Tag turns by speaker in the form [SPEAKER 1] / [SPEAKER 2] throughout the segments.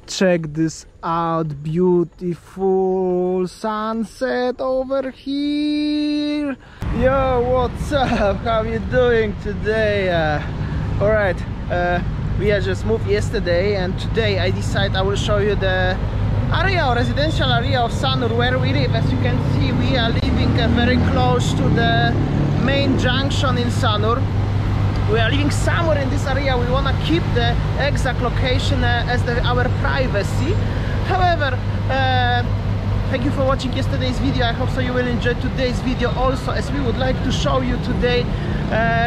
[SPEAKER 1] Check this out, beautiful sunset over here. Yo, what's up? How you doing today? All right, we had just moved yesterday, and today I decide I will show you the area or residential area of Sanur where we live. As you can see, we are living very close to the main junction in Sanur. We are living somewhere in this area. We want to keep the exact location as our privacy. However, thank you for watching yesterday's video. I hope so you will enjoy today's video also, as we would like to show you today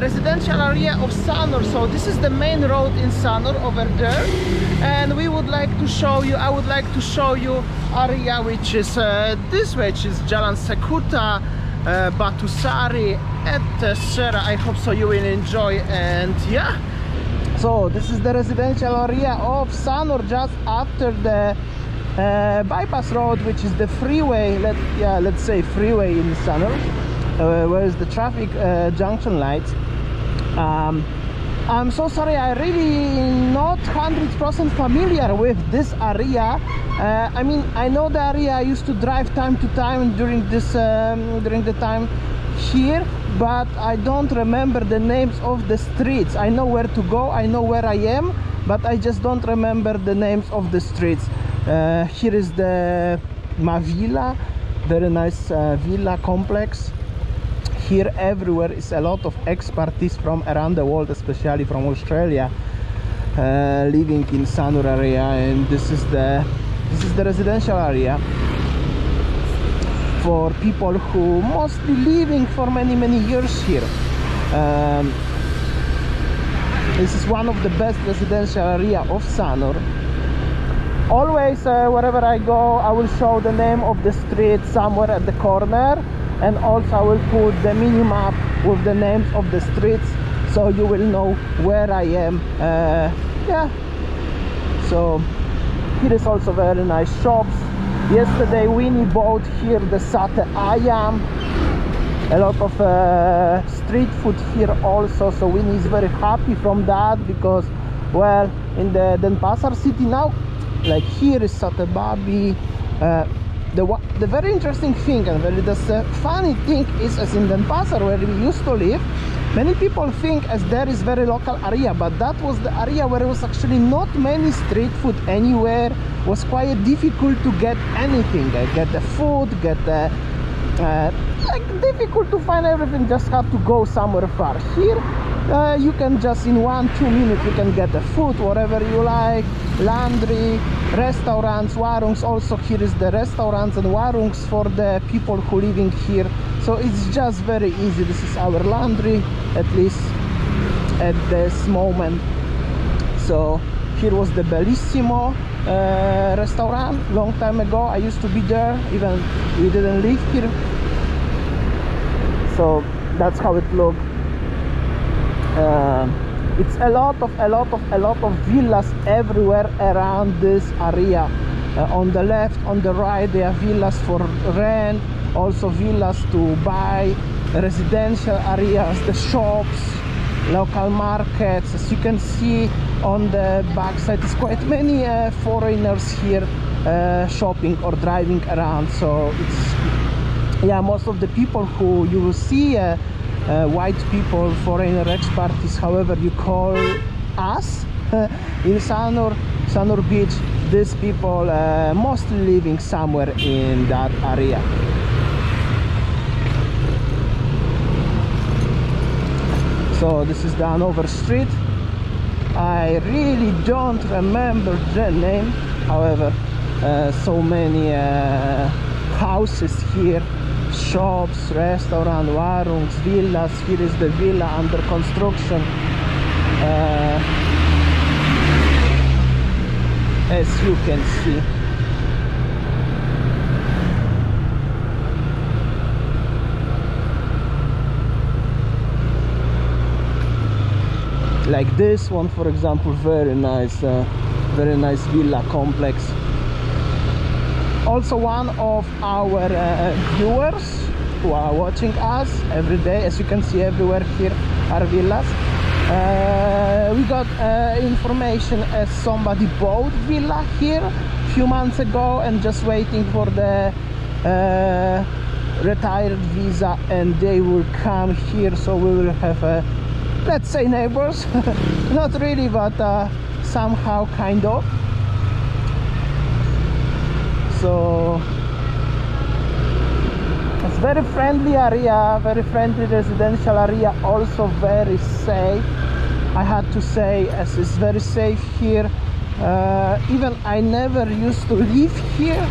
[SPEAKER 1] residential area of Sanur. So this is the main road in Sanur over there, and we would like to show you, I would like to show you area which is this way, which is Jalan Sekuta, Batusari, etc. I hope so you will enjoy. And yeah, so this is the residential area of Sanur, just after the bypass road, which is the freeway. Let's say freeway in Sanur, where is the traffic junction lights. I'm so sorry, I really not 100% familiar with this area. I mean, I know the area. I used to drive time to time during this during the time here, but I don't remember the names of the streets. I know where to go, I know where I am, but I just don't remember the names of the streets. Here is the Mavilla, very nice villa complex. Here everywhere is a lot of expertise from around the world, especially from Australia, living in Sanur area. And this is the residential area for people who mostly living for many years here. This is one of the best residential area of Sanur. Always wherever I go, I will show the name of the street somewhere at the corner, and also I will put the mini map with the names of the streets, so you will know where I am. Yeah, so here is also very nice shops. Yesterday Winnie bought here the Sate Ayam, a lot of street food here also, so Winnie is very happy from that, because, well, in the Denpasar city now, like here is Sate Babi. The very interesting thing and the funny thing is, as in Denpasar where we used to live, many people think as there is very local area, but that was the area where there was actually not many street food anywhere. It was quite difficult to get anything, get the food, get the like difficult to find everything. Just have to go somewhere far. Here you can just in 1-2 minutes you can get the food, whatever you like, laundry, restaurants, warungs. Also here is the restaurants and warungs for the people who living here, so it's just very easy. This is our laundry, at least at this moment. So here was the Bellissimo restaurant long time ago. I used to be there, even we didn't live here. So that's how it looked. It's a lot of villas everywhere around this area. On the left, on the right, there are villas for rent, also villas to buy, residential areas, the shops, local markets. As you can see on the back side, there's quite many foreigners here shopping or driving around. So it's, yeah, most of the people who you will see white people, foreigner expatriates, however you call us, in Sanur Beach, these people mostly living somewhere in that area. So this is the Hanover Street. I really don't remember the name, however so many houses here, shops, restaurant, warungs, villas. Here is the villa under construction, as you can see. Like this one, for example, very nice villa complex. Also one of our viewers who are watching us every day, as you can see everywhere here are villas. We got information as somebody bought villa here a few months ago and just waiting for the retired visa, and they will come here, so we will have a, let's say, neighbors. Not really, but somehow kind of. So it's very friendly area, very friendly residential area, also very safe, I had to say, as it's very safe here. Even I never used to live here,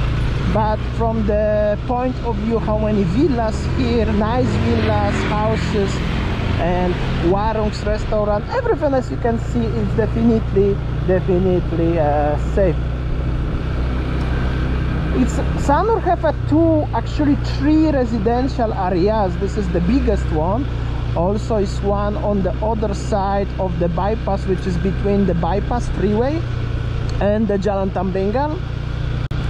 [SPEAKER 1] but from the point of view how many villas here, nice villas, houses, and Warung's restaurant, everything, as you can see, is definitely safe. Sanur have actually three residential areas. This is the biggest one. Also is one on the other side of the bypass, which is between the bypass freeway and the Jalan Tambringan.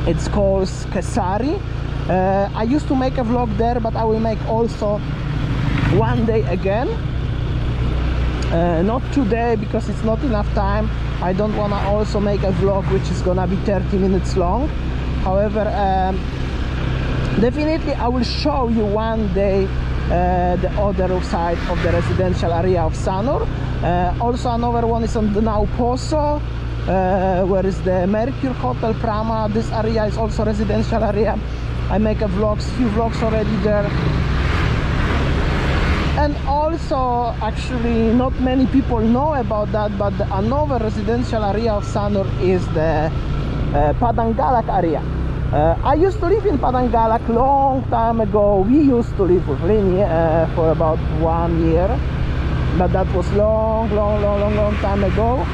[SPEAKER 1] It's called Kesari. I used to make a vlog there, but I will make also one day again. Not today, because it's not enough time. I don't want to also make a vlog which is gonna be 30 minutes long. However, definitely I will show you one day the other side of the residential area of Sanur. Also another one is on the Nau Poso, where is the Mercure Hotel Prama. This area is also residential area. I make a few vlogs already there. And also, actually, not many people know about that, but another residential area of Sanur is the Padang Galak area. I used to live in Padang Galak long time ago. We used to live with Lini for about 1 year, but that was long time ago.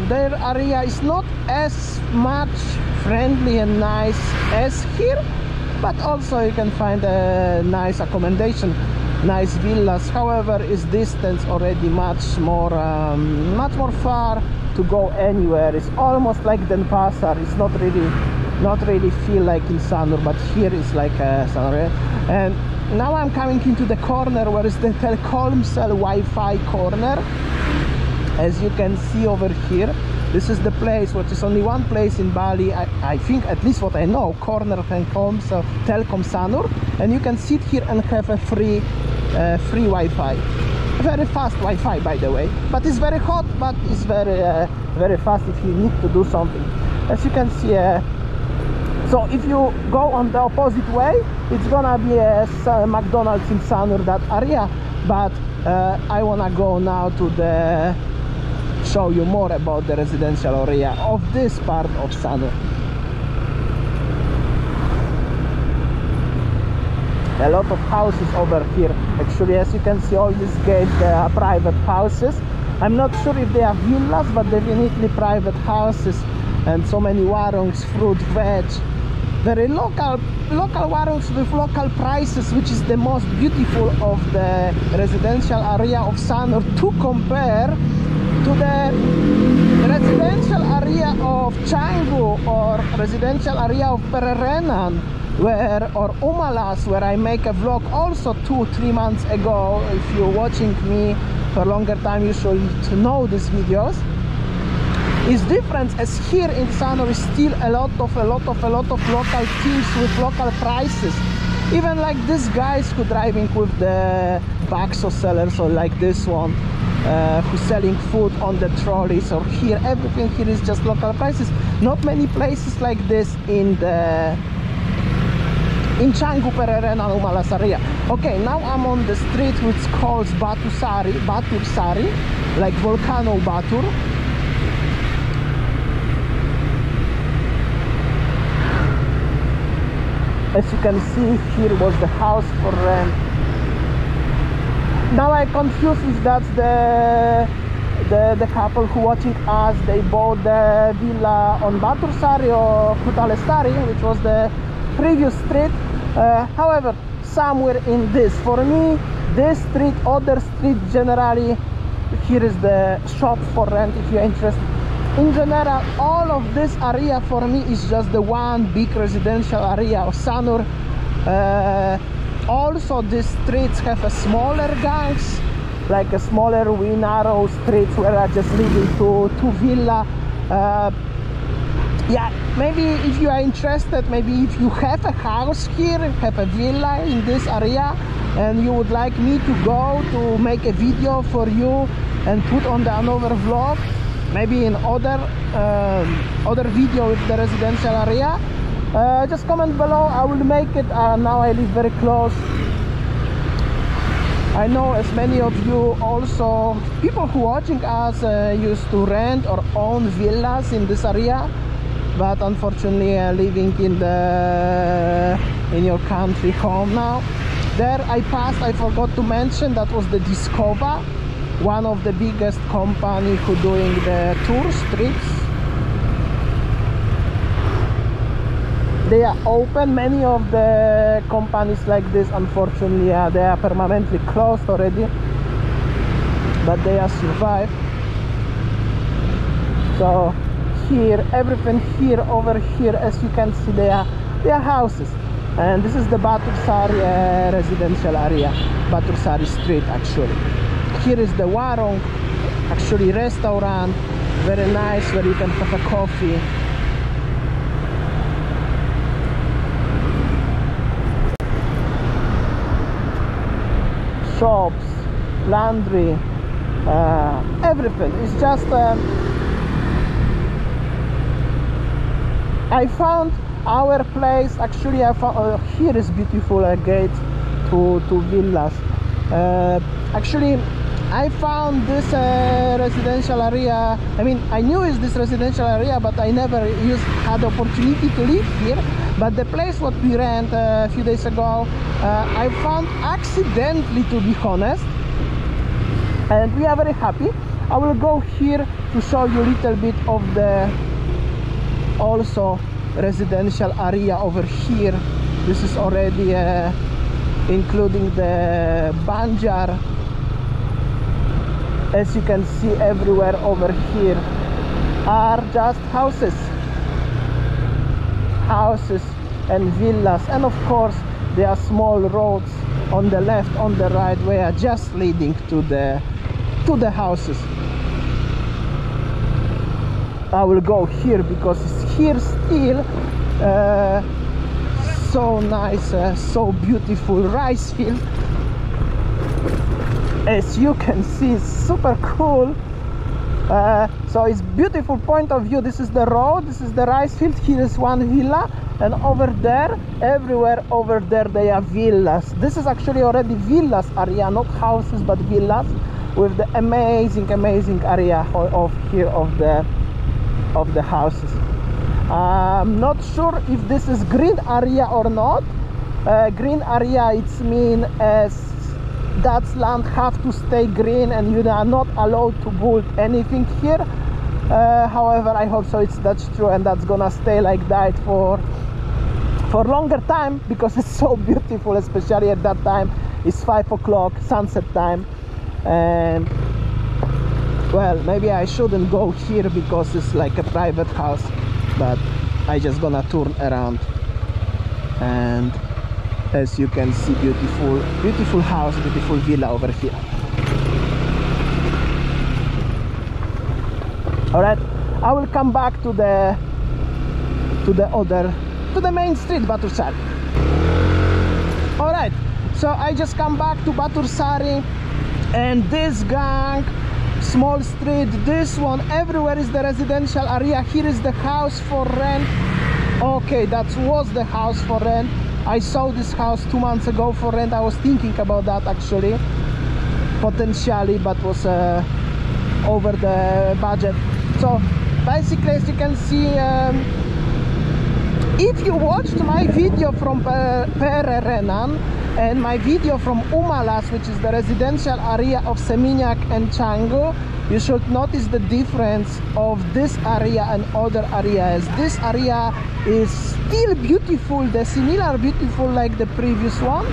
[SPEAKER 1] Their area is not as much friendly and nice as here, but also you can find a nice accommodation, nice villas. However, its distance already much more far to go anywhere. It's almost like Denpasar. It's not really feel like in Sanur, but here is like Sanur. And now I'm coming into the corner where is the Telkomsel Wi-Fi corner. As you can see over here, this is the place, which is only one place in Bali, I think, at least what I know, corner Telkom Sanur, and you can sit here and have a free Wi-Fi. Very fast Wi-Fi, by the way, but it's very hot, but it's very fast if you need to do something. As you can see, so if you go on the opposite way, it's gonna be a McDonald's in Sanur, that area. But I wanna go now to show you more about the residential area of this part of Sanur. A lot of houses over here. Actually, as you can see, all these gates, they are private houses. I'm not sure if they are villas, but definitely private houses. And so many warungs, fruit, veg, very local warungs with local prices, which is the most beautiful of the residential area of Sanur, to compare to the residential area of Canggu or residential area of Pererenan, or Umalas, where I make a vlog also 2-3 months ago. If you're watching me for a longer time, you should know these videos. Is different, as here in Sanur is still a lot of local teams with local prices. Even like these guys who driving with the bakso sellers, or like this one who's selling food on the trolleys, or here, everything here is just local prices. Not many places like this in Canggu, Pererenan, Umalas area. Okay, now I'm on the street which calls Batur Sari, like Volcano Batur. As you can see, here was the house for rent. Now I confused if that's the couple who watching us, they bought the villa on Batur Sari or Kutale Sari, which was the previous street. However, somewhere in this, for me, this street, other street, generally, here is the shop for rent if you're interested. In general, all of this area for me is just the one big residential area of Sanur. Also these streets have a smaller gangs, like a smaller narrow streets where I just leading to villa. Yeah, maybe if you are interested, maybe if you have a house here, have a villa in this area, and you would like me to go to make a video for you and put on another vlog, maybe in other video with the residential area, just comment below. I will make it. Now I live very close. I know as many of you also, people who watching us used to rent or own villas in this area, but unfortunately living in your country home now. There I passed, I forgot to mention, that was the Discover, one of the biggest company who doing the tour trips. They are open. Many of the companies like this, unfortunately, they are permanently closed already, but they are survived. So here, everything here, over here, as you can see, they are houses. And this is the Batursari residential area, Batursari street actually. Here is the Warung, actually restaurant, very nice, where you can have a coffee. Shops, laundry, everything. It's just I found our place. Actually I found here is beautiful gate to villas. Actually I found this residential area. I mean, I knew it's this residential area, but I never had the opportunity to live here. But the place what we rent a few days ago, I found accidentally, to be honest, and we are very happy. I will go here to show you a little bit of the also residential area over here. This is already including the Banjar. As you can see, everywhere over here are just houses and villas, and of course there are small roads on the left, on the right, where are just leading to the houses. I will go here because it's here still so nice, so beautiful rice field. As you can see, it's super cool. So it's beautiful point of view. This is the road, this is the rice field, here is one villa, and over there, everywhere over there, they are villas. This is actually already villas area, not houses but villas, with the amazing area of here of the houses. I'm not sure if this is green area or not. Green area, it's mean as that land have to stay green and you are not allowed to build anything here. However, I hope so that's true, and that's gonna stay like that for longer time, because it's so beautiful, especially at that time. It's 5 o'clock, sunset time, and well, maybe I shouldn't go here because it's like a private house, but I just gonna turn around. And as you can see, beautiful house, beautiful villa over here. All right, I will come back to the main street, Batursari. All right, so I just come back to Batursari, and this gang, small street, this one, everywhere is the residential area. Here is the house for rent. Okay, that was the house for rent. I saw this house 2 months ago for rent. I was thinking about that actually, potentially, but was over the budget. So basically, as you can see, if you watched my video from Pererenan and my video from Umalas, which is the residential area of Seminyak and Canggu, you should notice the difference of this area and other areas. This area is still beautiful, the similar beautiful like the previous one,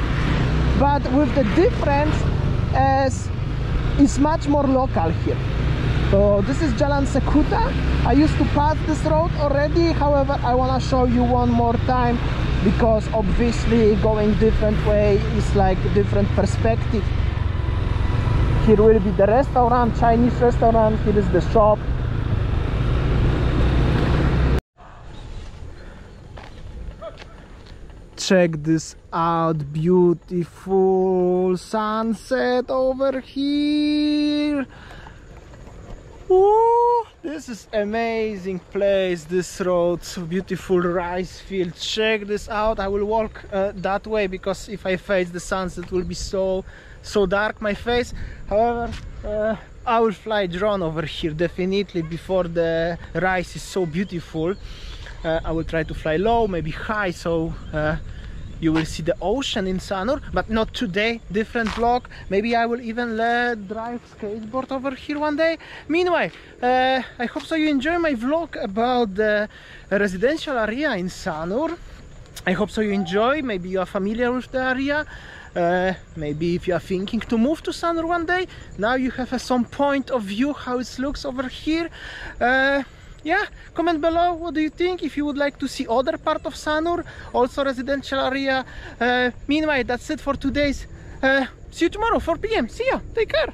[SPEAKER 1] but with the difference as it's much more local here. So this is Jalan Sekuta. I used to pass this road already, however I want to show you one more time because obviously going different way is like different perspective. Here will be the restaurant, Chinese restaurant. Here is the shop. Check this out, beautiful sunset over here. Ooh, this is amazing place, this road, so beautiful rice field. Check this out. I will walk that way because if I face the sunset it will be so dark my face. However, I will fly drone over here definitely before the rise is so beautiful. I will try to fly low, maybe high, so you will see the ocean in Sanur, but not today, different vlog. Maybe I will even drive skateboard over here one day. Meanwhile, I hope so you enjoy my vlog about the residential area in Sanur. I hope so you enjoy. Maybe you are familiar with the area. Maybe if you are thinking to move to Sanur one day, now you have some point of view how it looks over here. Yeah, comment below what do you think, if you would like to see other part of Sanur, also residential area. Meanwhile, that's it for today's. See you tomorrow 4 p.m. See ya, take care.